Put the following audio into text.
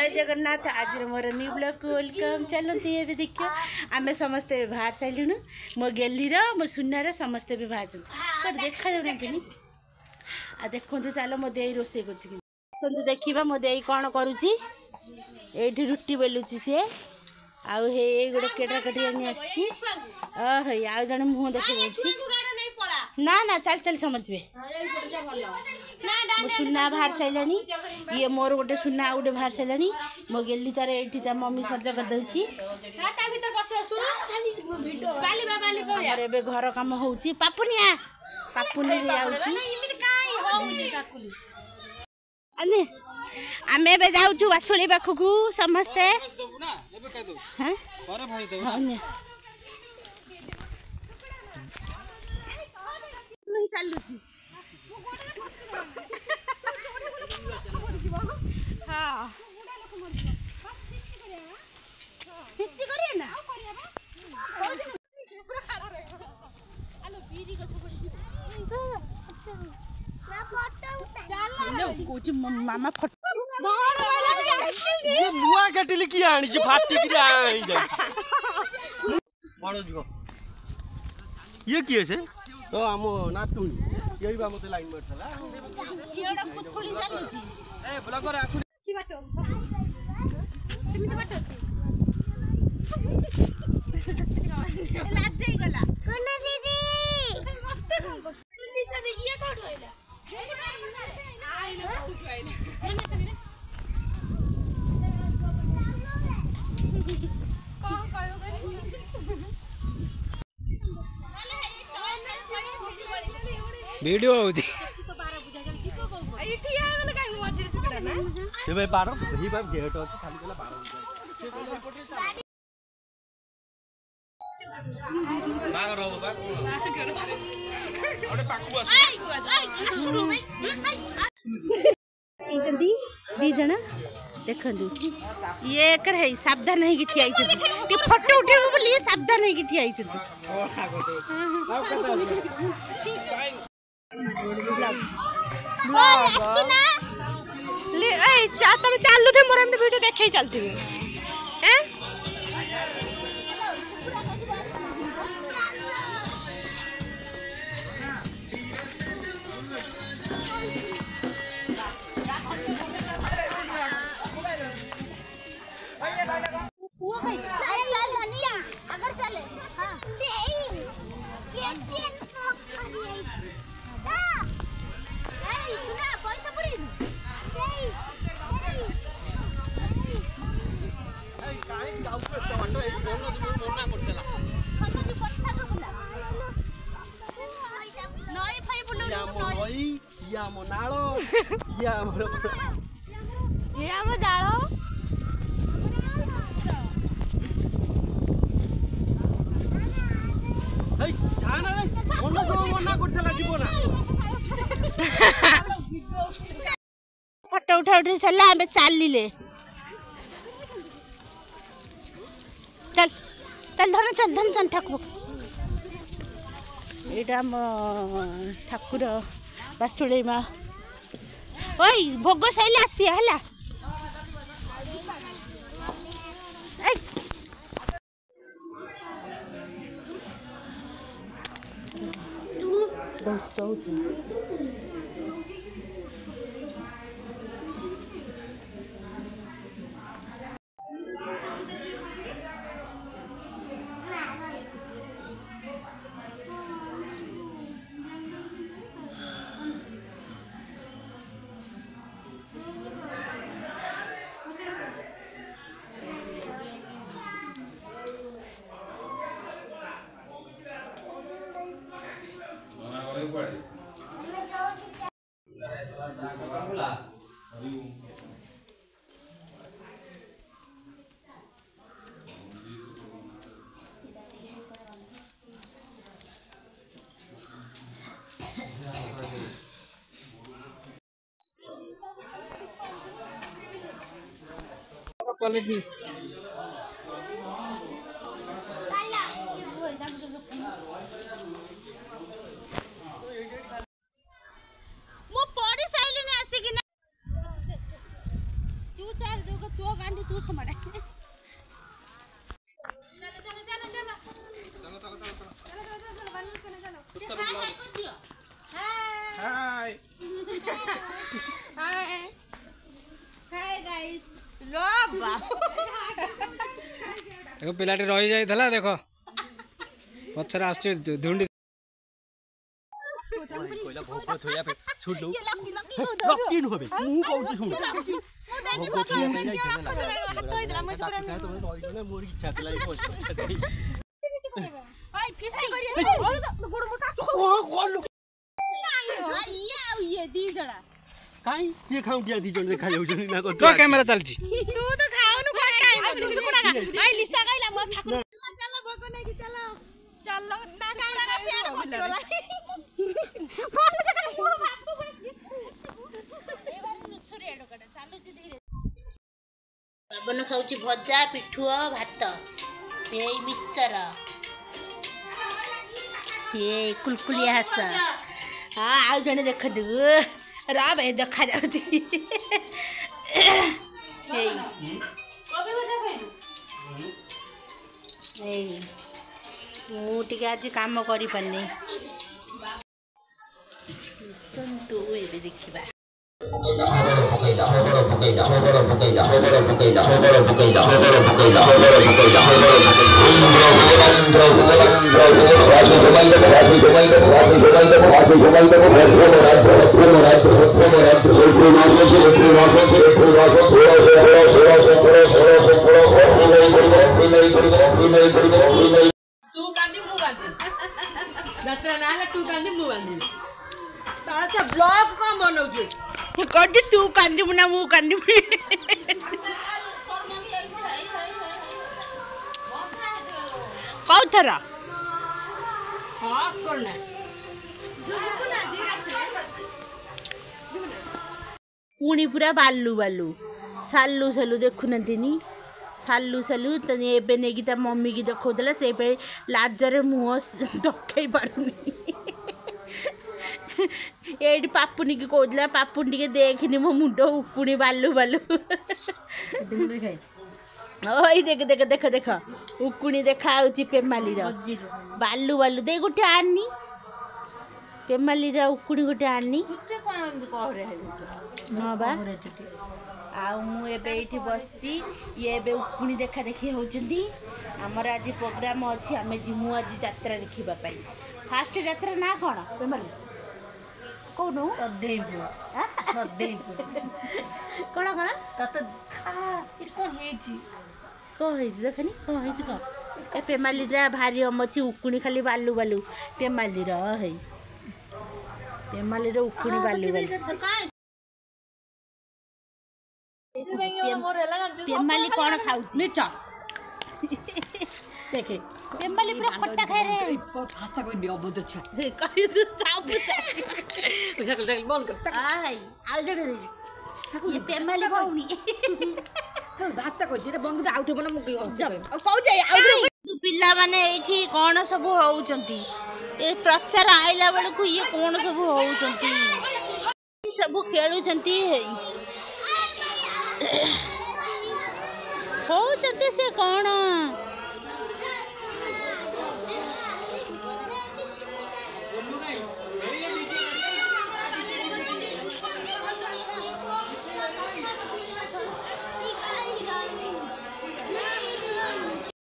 जय जगन्नाथ। आज more new blog को वेलकम। चलते ये देखिए आम समस्ते बाहर सारूँ मो गेलीर मो सुनार समस्ते भी बाहर पर देखा जाऊना कि आ देखु चलो मो दे रोसे कर देखा मो दे कौन करुच्ची ये रुटी बेलुची सी आउ हे गोटे केटा कटी आसी आउ जन मुह देखी ना ना चल चल समझे मो सुना बाहर सारे ये मोर गोटे सुना गोटे बाहर सारे मो गेली तार ये मम्मी सर्ज करदे घर कम हो पापुनिया पापुनी आम ए जाऊँ वासुली पाखक समस्ते चलुची हाँ फिस्टी करिए ना मामा फोटो नुआ केटिल की आनी छी फाटी की आई जाई बड़ जुगो ये किए से तो आम नातुनी यही बा मते लाइन मारथला एडा कुथुली चलुची ए ब्लॉगर आखु सी बाटो केमिति बाटो लाज जाई गला कोन दीदी मस्त पुलिस से ये कोड होइला आइला कोड होइला कौन कयो गनी वीडियो होची तो 12 बुझा जल जीपो बहु एठी आ गले काई मझिर छकड़ा ना से भाई 12 ही भाई गेट होची खाली गला 12 बुझा बागर हो बा ओडे पाकु दी दी जना देखंदु ये कर है सावधान है कि ठिया आइछ कि फोटो उठेबो बोली सावधान है कि ठिया आइछ तुम चालू थे मोर वीडियो देखे चलती हैं अगर चले हाँ फोटो उठा उठी सारा आम चलिले चल चल धन चल धन चल ठाकुर यहाँ आम ठाकुर बासुड़ी माँ ओई भोग सैले आसी है क्वालिटी मो पड़ी साइलिन आसी कि ना तू चाल जो तो गांधी तू समाने हाय हाय हाय गाइस लो बा देखो पिलाटी रही जाइला देख पछरे आस धुंडी कोइला भोग छोया पे छुट लो लकी नु होबे मु कहू छुट भोग छोया पे जाई छला हटो इदला म छोरा तो रही गने मोर इच्छा दिला ओए फिस्टी करिए गोड़ मोटा ओ कोन ये दी जड़ा काई ये खाऊ दिया दी जण देखा जाउ छनी ना को तो कैमरा चलची तू तो खाओनु कोन टाइम सुकुड़ा का आई लिसा गाइला मोर ठाकुर चलो भोग नै कि चलो चलो ना गाइला फेर बसला फोन से कर मो बापू ए बार नुछुरी एडो कटा चालू जी धीरे बाबन खाउची भजा पिठुआ भात एई मिक्सचर ये कुलकुलिया हस हां आउ जने देख दु रा भाई देखा जाउची हे कबे भजा खाइलु ए मु टिके आज काम करि पन्नी संतु ए देखिबा ब्लॉग कौन बनाउछु कदी तू कांदी मुना मु कांदी कौ थरा हां करना पुणी पूरा बालू बालू सालू सालू देखु नथिनी सालू सालू तने एबे नेगी ता मम्मी की देखौदला से पे लाजरे मुह दखै पारुनी एडी पापुनी की कहला पापुनी के देखनी मो मुंडो उपुनी बालू बालू ओई देख देख देख देख उकुनी देखा आउची पेमाली रो बालू बालू दे गुटे आनी पेमाली रो उकुनी गुटे आनी हां बा आ मु एबे एठी बसची ये एबे उकुनी देखा देखी होचंदी हमर आज प्रोग्राम अछि हमें जिमु आज यात्रा देखिबा पई फास्ट यात्रा ना कोन पेमाली कोनो सदेइपुर कोन कोन तत इसको हेची देखनी को ए पेमाली रा भारी अमची उकुनी खाली बालू बालू पेमाली रा है पेमाली रा उकुनी बालू बालू पेमाली कौन खाउची मिर्चा देखे पेमाली पूरा खट्टा खाए रे भाषा कोई दियो बहुत अच्छा कहि तू चापू चा चल चल बंद कर आई आउ जड़े रे ये पेमाली भाउनी चल भाषा कोई जे बंद आउथे बना मु जाबे कौ जाय आउ तू पिल्ला माने एठी कोन सब होउचंती ए प्रचार आइला बेल को ये कोन सब होउचंती सब खेलुचंती होउचंती से कोन